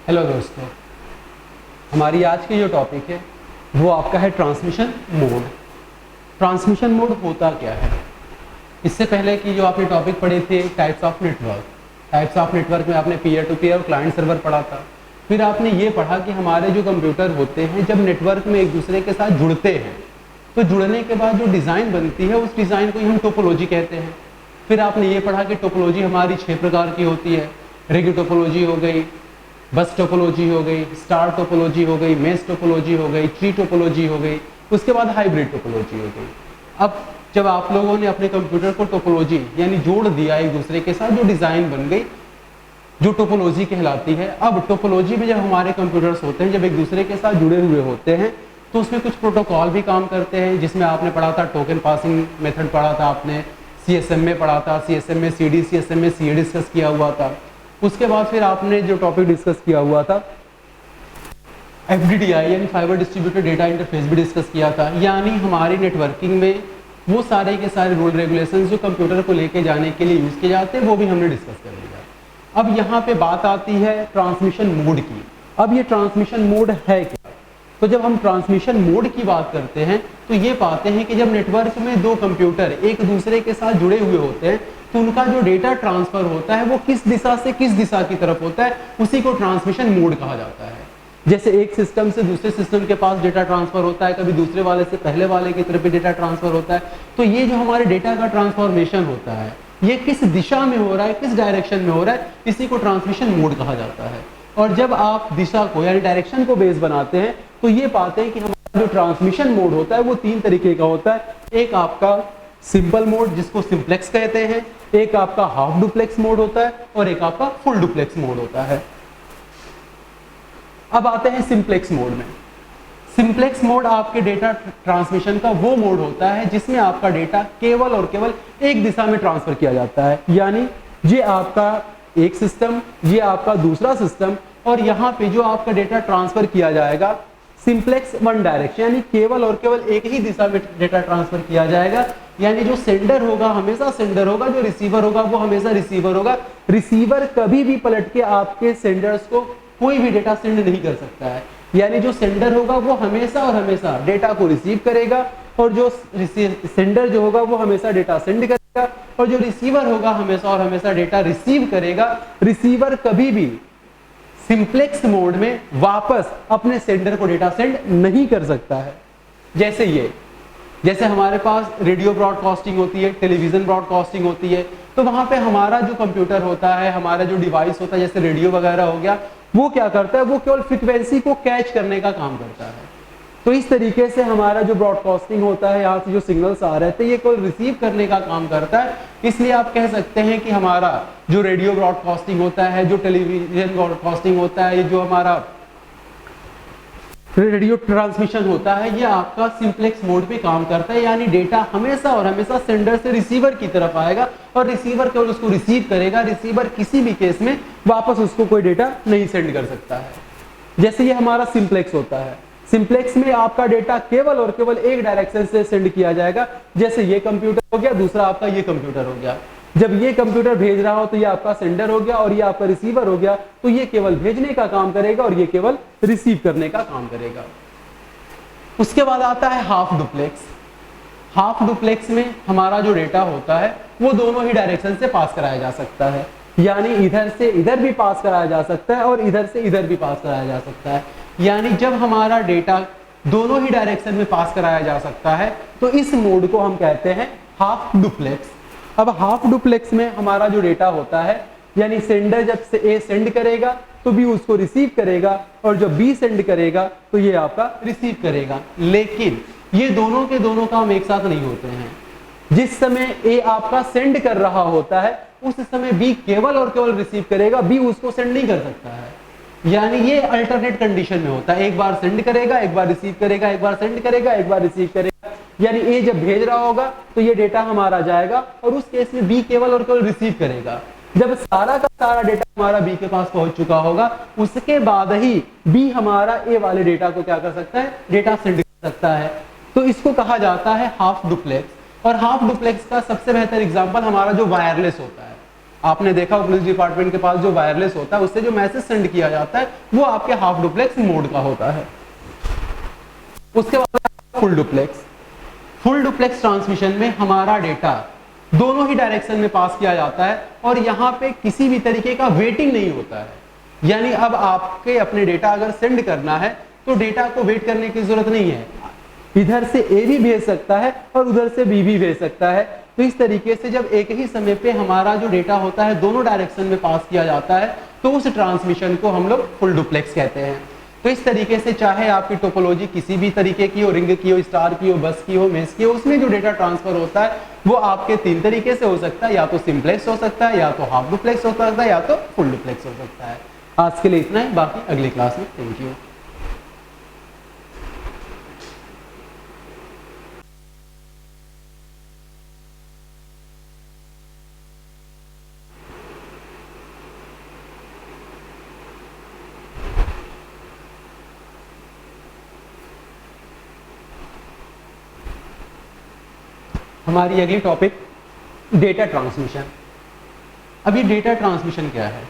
Hello दोस्तों, हमारी आज की जो टॉपिक है वो आपका है ट्रांसमिशन मोड। ट्रांसमिशन मोड होता क्या है? इससे पहले की जो आपने टॉपिक पढ़े थे टाइप्स ऑफ नेटवर्क में आपने पीयर टू पीयर और क्लाइंट सर्वर पढ़ा था। फिर आपने ये पढ़ा कि हमारे जो कंप्यूटर होते हैं जब नेटवर्क में एक दूसरे के साथ जुड़ते हैं तो जुड़ने के बाद जो डिज़ाइन बनती है उस डिज़ाइन को ही हम टोपोलॉजी कहते हैं। फिर आपने ये पढ़ा कि टोपोलॉजी हमारी 6 प्रकार की होती है। रिंग टोपोलॉजी हो गई, बस टोपोलॉजी हो गई, स्टार टोपोलॉजी हो गई, मेश टोपोलॉजी हो गई, ट्री टोपोलॉजी हो गई, उसके बाद हाइब्रिड टोपोलॉजी हो गई। अब जब आप लोगों ने अपने कंप्यूटर को टोपोलॉजी यानी जोड़ दिया एक दूसरे के साथ, जो डिज़ाइन बन गई जो टोपोलॉजी कहलाती है। अब टोपोलॉजी में जब हमारे कंप्यूटर्स होते हैं जब एक दूसरे के साथ जुड़े हुए होते हैं तो उसमें कुछ प्रोटोकॉल भी काम करते हैं, जिसमें आपने पढ़ा था टोकन पासिंग मेथड पढ़ा था, आपने CSM में पढ़ा था, CSM में CD, CSM में CA डिस्कस किया हुआ था। उसके बाद फिर आपने जो टॉपिक डिस्कस किया हुआ था FDDI यानी फाइबर डिस्ट्रीब्यूटेड डेटा इंटरफेस भी डिस्कस किया था। यानी हमारी नेटवर्किंग में वो सारे के सारे रूल रेगुलेशंस जो कंप्यूटर को लेके जाने के लिए यूज़ किए जाते हैं वो भी हमने डिस्कस कर लिया। अब यहाँ पे बात आती है ट्रांसमिशन मोड की। अब ये ट्रांसमिशन मोड है क्या? तो जब हम ट्रांसमिशन मोड की बात करते हैं तो ये पाते हैं कि जब नेटवर्क में दो कंप्यूटर एक दूसरे के साथ जुड़े हुए होते हैं तो उनका जो डेटा ट्रांसफर होता है वो किस दिशा से किस दिशा की तरफ होता है, उसी को ट्रांसमिशन मोड कहा जाता है। जैसे एक सिस्टम से दूसरे सिस्टम के पास डेटा ट्रांसफर होता है, कभी दूसरे वाले से पहले वाले की तरफ भी डेटा ट्रांसफर होता है। तो ये जो हमारे डेटा का ट्रांसफॉर्मेशन होता है ये किस दिशा में हो रहा है, किस डायरेक्शन में हो रहा है, इसी को ट्रांसमिशन मोड कहा जाता है। और जब आप दिशा को यानी डायरेक्शन को बेस बनाते हैं तो ये पाते हैं कि हमारा जो ट्रांसमिशन मोड होता है वो 3 तरीके का होता है। एक आपका सिंपल मोड जिसको सिंप्लेक्स कहते हैं, एक आपका हाफ डुप्लेक्स मोड होता है और एक आपका फुल डुप्लेक्स मोड होता है। अब आते हैं सिंप्लेक्स मोड में। सिंप्लेक्स मोड आपके डेटा ट्रांसमिशन का वो मोड होता है जिसमें आपका डेटा केवल और केवल एक दिशा में ट्रांसफर किया जाता है। यानी ये आपका एक सिस्टम, ये आपका दूसरा सिस्टम, और यहाँ पे जो आपका डेटा ट्रांसफर किया जाएगा सिंप्लेक्स वन डायरेक्शन यानी केवल और केवल एक ही दिशा में डेटा ट्रांसफर किया जाएगा। यानी जो सेंडर होगा हमेशा सेंडर होगा, जो रिसीवर होगा वो हमेशा रिसीवर होगा। रिसीवर कभी भी पलट के आपके सेंडर्स को कोई भी डेटा सेंड नहीं कर सकता है। यानी जो सेंडर होगा वो हमेशा और हमेशा डेटा को रिसीव करेगा और जो सेंडर जो होगा वो हमेशा डेटा सेंड करेगा, और जो रिसीवर होगा हमेशा और हमेशा डेटा रिसीव करेगा। रिसीवर कभी भी सिंप्लेक्स मोड में वापस अपने सेंडर को डेटा सेंड नहीं कर सकता है। जैसे हमारे पास रेडियो ब्रॉडकास्टिंग होती है, टेलीविजन ब्रॉडकास्टिंग होती है, तो वहां पे हमारा जो कंप्यूटर होता है, हमारा जो डिवाइस होता है जैसे रेडियो वगैरह हो गया, वो क्या करता है, वो केवल फ्रीक्वेंसी को कैच करने का काम करता है। तो इस तरीके से हमारा जो ब्रॉडकास्टिंग होता है, यहाँ से जो सिग्नल्स आ रहे थे ये केवल रिसीव करने का काम करता है। इसलिए आप कह सकते हैं कि हमारा जो रेडियो ब्रॉडकास्टिंग होता है, जो टेलीविजन ब्रॉडकास्टिंग होता है, ये जो हमारा रेडियो ट्रांसमिशन होता है, ये आपका सिंप्लेक्स मोड पे काम करता है। यानी डेटा हमेशा और हमेशा सेंडर से रिसीवर की तरफ आएगा और रिसीवर केवल उसको रिसीव करेगा। रिसीवर किसी भी केस में वापस उसको कोई डेटा नहीं सेंड कर सकता है। जैसे ये हमारा सिंप्लेक्स होता है, सिंप्लेक्स में आपका डेटा केवल और केवल एक डायरेक्शन से सेंड किया जाएगा। जैसे ये कंप्यूटर हो गया, दूसरा आपका ये कंप्यूटर हो गया। जब ये कंप्यूटर भेज रहा हो तो ये आपका सेंडर हो गया और ये आपका रिसीवर हो गया। तो ये केवल भेजने का काम करेगा और ये केवल रिसीव करने का काम करेगा। उसके बाद आता है हाफ डुप्लेक्स। हाफ डुप्लेक्स में हमारा जो डेटा होता है वो दोनों ही डायरेक्शन से पास कराया जा सकता है। यानी इधर से इधर भी पास कराया जा सकता है और इधर से इधर भी पास कराया जा सकता है। यानी जब हमारा डेटा दोनों ही डायरेक्शन में पास कराया जा सकता है तो इस मोड को हम कहते हैं हाफ डुप्लेक्स। अब हाफ डुप्लेक्स में हमारा जो डेटा होता है यानी सेंडर जब से ए सेंड करेगा तो बी उसको रिसीव करेगा, और जब बी सेंड करेगा तो ये आपका रिसीव करेगा। लेकिन ये दोनों के दोनों काम एक साथ नहीं होते हैं। जिस समय ए आपका सेंड कर रहा होता है उस समय बी केवल और केवल रिसीव करेगा, बी उसको सेंड नहीं कर सकता है। यानी ये अल्टरनेट कंडीशन में होता है, एक बार सेंड करेगा, एक बार रिसीव करेगा, एक बार सेंड करेगा, एक बार रिसीव करेगा। यानी ए जब भेज रहा होगा तो ये डेटा हमारा जाएगा और उस केस में बी केवल और केवल रिसीव करेगा। जब सारा का सारा डेटा हमारा बी के पास पहुंच चुका होगा उसके बाद ही बी हमारा ए वाले डेटा को क्या कर सकता है, डेटा सेंड कर सकता है। तो इसको कहा जाता है हाफ डुप्लेक्स। और हाफ डुप्लेक्स का सबसे बेहतर एग्जांपल हमारा जो वायरलेस होता है, आपने देखा पुलिस डिपार्टमेंट के पास जो वायरलेस होता है उससे जो मैसेज सेंड किया जाता है वो आपके हाफ डुप्लेक्स मोड का होता है। उसके बाद full duplex. Full duplex transmission में हमारा डेटा दोनों ही डायरेक्शन में पास किया जाता है और यहां पे किसी भी तरीके का वेटिंग नहीं होता है। यानी अब आपके अपने डेटा अगर सेंड करना है तो डेटा को वेट करने की जरूरत नहीं है, इधर से ए भी भेज सकता है और उधर से बी भी भेज सकता है। तो इस तरीके से जब एक ही समय पे हमारा जो डेटा होता है दोनों डायरेक्शन में पास किया जाता है तो उस ट्रांसमिशन को हम लोग फुल डुप्लेक्स कहते हैं। तो इस तरीके से चाहे आपकी टोपोलॉजी किसी भी तरीके की हो, रिंग की हो, स्टार की हो, बस की हो, मेश की हो, उसमें जो डेटा ट्रांसफर होता है वो आपके 3 तरीके से हो सकता है, या तो सिंप्लेक्स हो सकता है, या तो हाफ डुप्लेक्स हो सकता है, या तो फुल डुप्लेक्स हो सकता है। आज के लिए इतना ही, बाकी अगली क्लास में। Thank you. हमारी अगली टॉपिक डेटा ट्रांसमिशन। अब ये डेटा ट्रांसमिशन क्या है?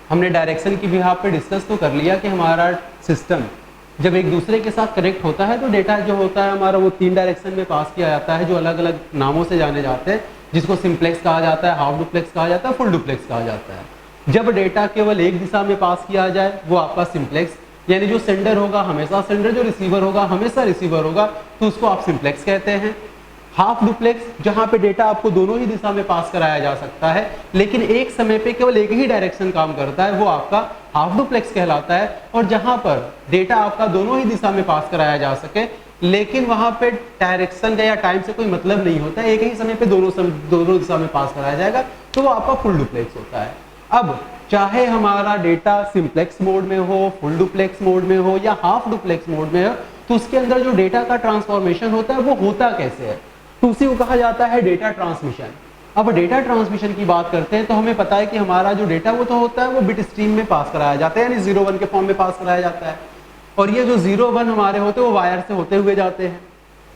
हमने डायरेक्शन की बिहाफ पे डिस्कस तो कर लिया कि हमारा सिस्टम जब एक दूसरे के साथ कनेक्ट होता है तो डेटा जो होता है हमारा वो 3 डायरेक्शन में पास किया जाता है जो अलग अलग नामों से जाने जाते हैं, जिसको सिंप्लेक्स कहा जाता है, हाफ डुप्लेक्स कहा जाता है, फुल डुप्लेक्स कहा जाता है। जब डेटा केवल एक दिशा में पास किया जाए वो आपका सिंप्लेक्स, यानी जो सेंडर होगा हमेशा सेंडर, जो रिसीवर होगा हमेशा रिसीवर होगा, तो उसको आप सिंप्लेक्स कहते हैं। हाफ डुप्लेक्स जहां पे डेटा आपको दोनों ही दिशा में पास कराया जा सकता है लेकिन एक समय पे केवल एक ही डायरेक्शन काम करता है, वो आपका हाफ डुप्लेक्स कहलाता है। और जहां पर डेटा आपका दोनों ही दिशा में पास कराया जा सके लेकिन वहां पे डायरेक्शन का या टाइम से कोई मतलब नहीं होता, एक ही समय पे दोनों दिशा में पास कराया जाएगा, तो वो आपका फुल डुप्लेक्स होता है। अब चाहे हमारा डेटा सिंप्लेक्स मोड में हो, फुल डुप्लेक्स मोड में हो या हाफ डुप्लेक्स मोड में हो, तो उसके अंदर जो डेटा का ट्रांसफॉर्मेशन होता है वो होता कैसे है, तो उसी को कहा जाता है डेटा ट्रांसमिशन। अब डेटा ट्रांसमिशन की बात करते हैं तो हमें पता है कि हमारा जो डेटा वो तो होता है वो बिट स्ट्रीम में पास कराया जाता है, यानी 0-1 के फॉर्म में पास कराया जाता है। और ये जो 0-1 हमारे होते हैं वो वायर से होते हुए जाते हैं।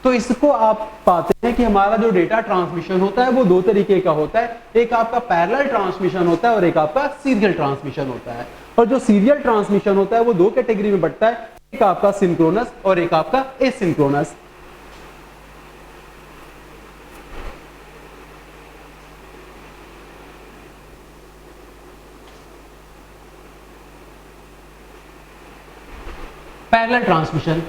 तो इसको आप पाते हैं कि हमारा जो डेटा ट्रांसमिशन होता है वो 2 तरीके का होता है, एक आपका पैरेलल ट्रांसमिशन होता है और एक आपका सीरियल ट्रांसमिशन होता है। और जो सीरियल ट्रांसमिशन होता है वो 2 कैटेगरी में बंटता है, एक आपका सिंक्रोनस और एक आपका एसिंक्रोनस। Parallel transmission.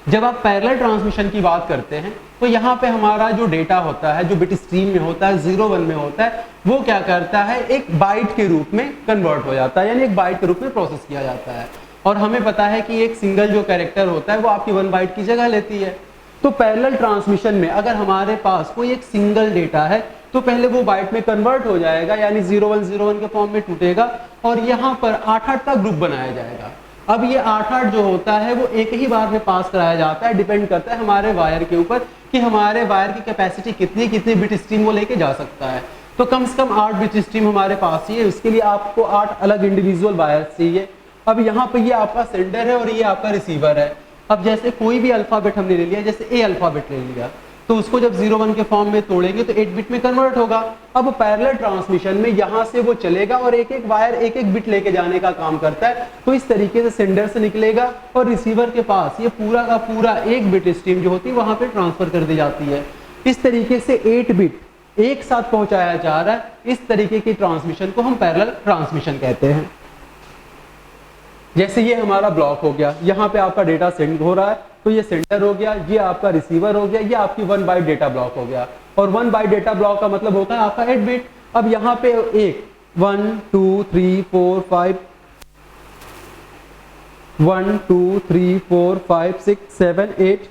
जब आप पैरेलल ट्रांसमिशन की बात करते हैं तो यहाँ पे हमारा जो डेटा होता है जो बिट स्ट्रीम में होता है 0-1 में होता है, वो क्या करता है एक बाइट के रूप में कन्वर्ट हो जाता है, यानी एक बाइट के रूप में प्रोसेस किया जाता है। और हमें पता है कि एक सिंगल जो कैरेक्टर होता है वो आपकी 1 बाइट की जगह लेती है। तो पैरेलल ट्रांसमिशन में अगर हमारे पास कोई एक सिंगल डेटा है तो पहले वो बाइट में कन्वर्ट हो जाएगा, यानी 0-1-0-1 के फॉर्म में टूटेगा और यहाँ पर 8-8 का ग्रुप बनाया जाएगा। अब ये 8-8 जो होता है वो एक ही बार में पास कराया जाता है, डिपेंड करता है हमारे वायर के ऊपर कि हमारे वायर की कैपेसिटी कितनी बिट स्ट्रीम वो लेके जा सकता है। तो कम से कम 8 बिट स्ट्रीम हमारे पास ही है, उसके लिए आपको 8 अलग इंडिविजुअल वायर चाहिए। अब यहाँ पे ये आपका सेंडर है और ये आपका रिसीवर है। अब जैसे कोई भी अल्फाबेट हमने ले लिया, जैसे ए अल्फाबेट ले लिया, तो उसको जब 0-1 के फॉर्म में तोड़ेंगे तो 8 बिट में कन्वर्ट होगा। अब पैरेलल ट्रांसमिशन में यहां से वो चलेगा और एक एक वायर एक एक बिट लेके जाने का काम करता है। तो इस तरीके से सेंडर से निकलेगा और रिसीवर के पास ये पूरा का पूरा एक बिट स्ट्रीम जो होती है वहां पे ट्रांसफर कर दी जाती है। इस तरीके से 8 बिट एक साथ पहुंचाया जा रहा है। इस तरीके की ट्रांसमिशन को हम पैरेलल ट्रांसमिशन कहते हैं। जैसे ये हमारा ब्लॉक हो गया, यहाँ पे आपका डेटा सेंड हो रहा है तो ये सेंडर हो गया, ये आपका रिसीवर हो गया, ये आपकी 1 बाइट डेटा ब्लॉक हो गया। और 1 बाइट डेटा ब्लॉक का मतलब होता है आपका 8 बिट। अब यहाँ पे 1 2 3 4 5 1 2 3 4 5 6 7 8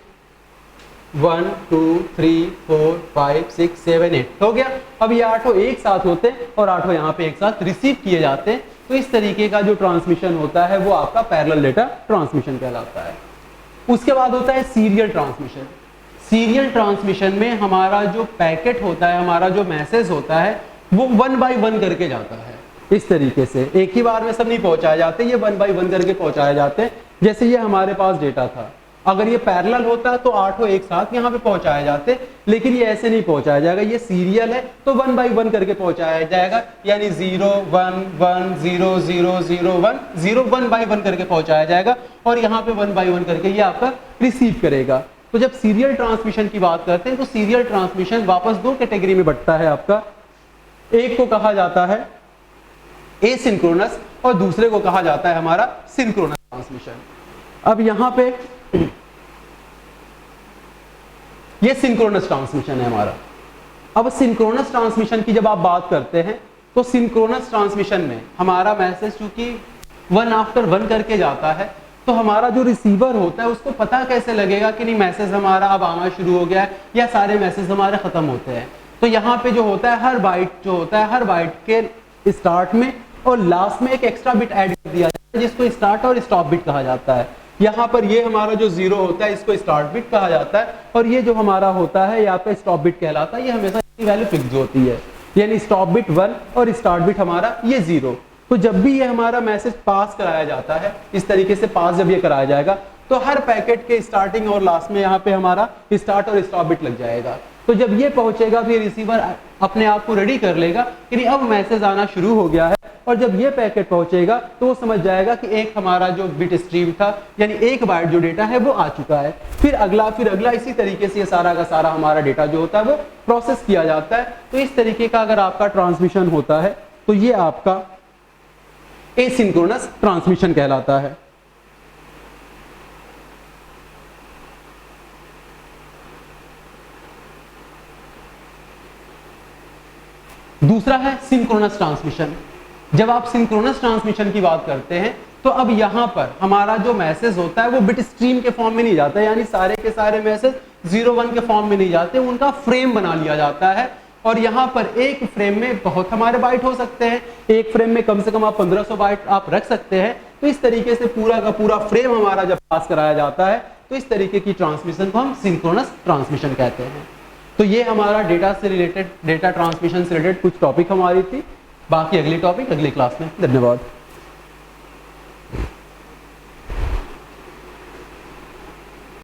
1 2 3 4 5 6 7 8 हो गया। अब ये 8 एक साथ होते हैं और 8 यहाँ पे एक साथ रिसीव किए जाते हैं। तो इस तरीके का जो ट्रांसमिशन होता है वो आपका पैरेलल डेटा ट्रांसमिशन कहलाता है। उसके बाद होता है सीरियल ट्रांसमिशन। सीरियल ट्रांसमिशन में हमारा जो पैकेट होता है, हमारा जो मैसेज होता है वो 1 बाय 1 करके जाता है। इस तरीके से एक ही बार में सब नहीं पहुंचाए जाते, ये 1 बाय 1 करके पहुंचाए जाते हैं। जैसे ये हमारे पास डेटा था, अगर ये पैरेलल होता तो आठों एक साथ यहाँ पे पहुंचाए जाते, लेकिन ये ऐसे नहीं पहुंचाया जाएगा, ये सीरियल है तो 1 बाई 1 करके पहुंचाया जाएगा, यानी 0 1 1 0 0 0 1 0 1 बाई 1 करके पहुंचाया जाएगा और यहाँ पे 1 बाई 1 करके ये आपका रिसीव करेगा। तो जब सीरियल ट्रांसमिशन की बात करते हैं तो सीरियल ट्रांसमिशन वापस दो कैटेगरी में बंटता है आपका, एक को कहा जाता है एसिंक्रोनस और दूसरे को कहा जाता है हमारा सिंक्रोनस ट्रांसमिशन। अब यहां पे ये सिंक्रोनस ट्रांसमिशन है हमारा। अब सिंक्रोनस ट्रांसमिशन की जब आप बात करते हैं तो सिंक्रोनस ट्रांसमिशन में हमारा मैसेज चूंकि 1 आफ्टर 1 करके जाता है, तो हमारा जो रिसीवर होता है उसको पता कैसे लगेगा कि नहीं मैसेज हमारा अब आना शुरू हो गया है या सारे मैसेज हमारे खत्म होते हैं। तो यहाँ पे जो होता है हर बाइट जो होता है, हर बाइट के स्टार्ट में और लास्ट में एक एक्स्ट्रा बिट ऐड कर दिया जाता है जिसको स्टार्ट और स्टॉप बिट कहा जाता है। यहाँ पर ये हमारा जो 0 होता है इसको स्टार्ट बिट कहा जाता है और ये जो हमारा होता है यहाँ पे स्टॉप बिट कहलाता है। ये हमेशा इसकी वैल्यू फिक्स होती है, यानी स्टॉप बिट 1 और स्टार्ट बिट हमारा ये 0। तो जब भी ये हमारा मैसेज पास कराया जाता है, इस तरीके से पास जब ये कराया जाएगा तो हर पैकेट के स्टार्टिंग और लास्ट में यहाँ पे हमारा स्टार्ट और स्टॉप बिट लग जाएगा। तो जब ये पहुंचेगा तो ये रिसीवर अपने आप को रेडी कर लेगा कि नहीं अब मैसेज आना शुरू हो गया है, और जब ये पैकेट पहुंचेगा तो वो समझ जाएगा कि एक हमारा जो बिट स्ट्रीम था यानी एक बाइट जो डेटा है वो आ चुका है। फिर अगला, इसी तरीके से ये सारा का सारा हमारा डेटा जो होता है वो प्रोसेस किया जाता है। तो इस तरीके का अगर आपका ट्रांसमिशन होता है तो ये आपका एसिंक्रोनस ट्रांसमिशन कहलाता है। दूसरा है सिंक्रोनस ट्रांसमिशन। जब आप सिंक्रोनस ट्रांसमिशन की बात करते हैं तो अब यहां पर हमारा जो मैसेज होता है वो बिट स्ट्रीम के फॉर्म में नहीं जाता, यानी सारे के सारे मैसेज 0-1 के फॉर्म में नहीं जाते, उनका फ्रेम बना लिया जाता है। और यहाँ पर एक फ्रेम में बहुत हमारे बाइट हो सकते हैं, एक फ्रेम में कम से कम आप 1500 बाइट आप रख सकते हैं। तो इस तरीके से पूरा का पूरा फ्रेम हमारा जब पास कराया जाता है तो इस तरीके की ट्रांसमिशन को हम सिंक्रोनस ट्रांसमिशन कहते हैं। तो ये हमारा डेटा से रिलेटेड, डेटा ट्रांसमिशन से रिलेटेड कुछ टॉपिक हमारी थी। बाकी अगली टॉपिक अगली क्लास में। धन्यवाद।